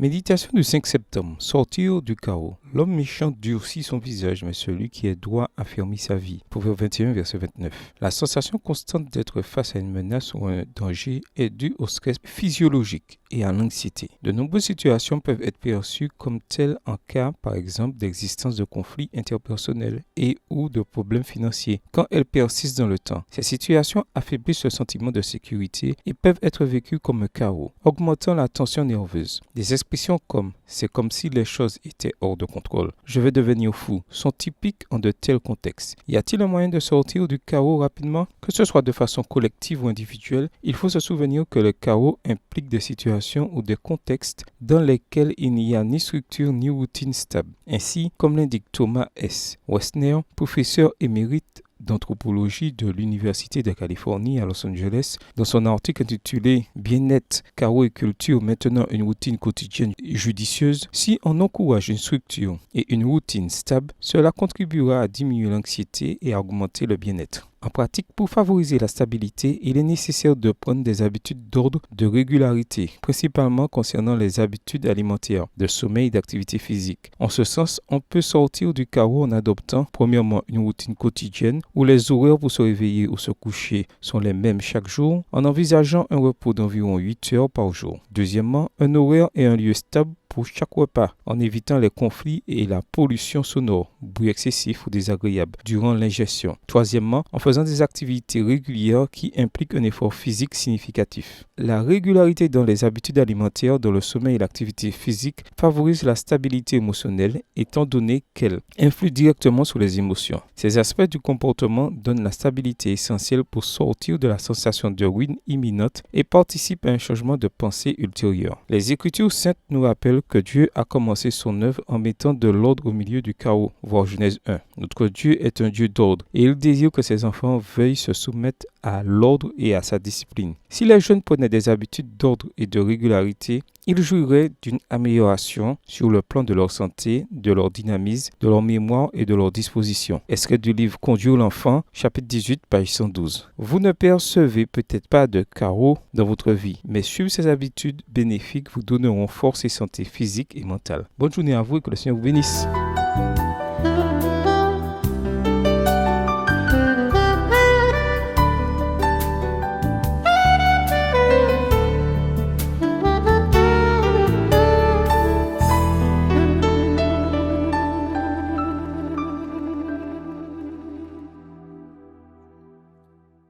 Méditation du 5 septembre. Sortir du chaos. L'homme méchant durcit son visage, mais celui qui est droit affermit sa vie. Proverbe 21, verset 29. La sensation constante d'être face à une menace ou un danger est due au stress physiologique et à l'anxiété. De nombreuses situations peuvent être perçues comme telles en cas, par exemple, d'existence de conflits interpersonnels et ou de problèmes financiers, quand elles persistent dans le temps. Ces situations affaiblissent le sentiment de sécurité et peuvent être vécues comme un chaos, augmentant la tension nerveuse. Des expressions comme « c'est comme si les choses étaient hors de contrôle »,« je vais devenir fou » sont typiques en de tels contextes. Y a-t-il un moyen de sortir du chaos rapidement? Que ce soit de façon collective ou individuelle, il faut se souvenir que le chaos implique des situations ou des contextes dans lesquels il n'y a ni structure ni routine stable. Ainsi, comme l'indique Thomas S. Westner, professeur émérite d'anthropologie de l'Université de Californie à Los Angeles, dans son article intitulé « Bien-être, chaos et culture, maintenant une routine quotidienne judicieuse », si on encourage une structure et une routine stable, cela contribuera à diminuer l'anxiété et à augmenter le bien-être. En pratique, pour favoriser la stabilité, il est nécessaire de prendre des habitudes d'ordre de régularité, principalement concernant les habitudes alimentaires, de sommeil et d'activité physique. En ce sens, on peut sortir du chaos en adoptant, premièrement, une routine quotidienne où les horaires pour se réveiller ou se coucher sont les mêmes chaque jour, en envisageant un repos d'environ 8 heures par jour. Deuxièmement, un horaire et un lieu stable pour chaque repas, en évitant les conflits et la pollution sonore, bruit excessif ou désagréable durant l'ingestion. Troisièmement, en faisant des activités régulières qui impliquent un effort physique significatif. La régularité dans les habitudes alimentaires, dans le sommeil et l'activité physique favorise la stabilité émotionnelle étant donné qu'elle influe directement sur les émotions. Ces aspects du comportement donnent la stabilité essentielle pour sortir de la sensation de ruine imminente et participent à un changement de pensée ultérieur. Les Écritures saintes nous rappellent que Dieu a commencé son œuvre en mettant de l'ordre au milieu du chaos, voir Genèse 1. Notre Dieu est un Dieu d'ordre et il désire que ses enfants veuillent se soumettre à l'ordre et à sa discipline. Si les jeunes prenaient des habitudes d'ordre et de régularité, ils jouiraient d'une amélioration sur le plan de leur santé, de leur dynamisme, de leur mémoire et de leur disposition. Extrait du livre Conduire l'enfant, chapitre 18, page 112. Vous ne percevez peut-être pas de chaos dans votre vie, mais suivre ces habitudes bénéfiques vous donneront force et santé physique et mentale. Bonne journée à vous et que le Seigneur vous bénisse.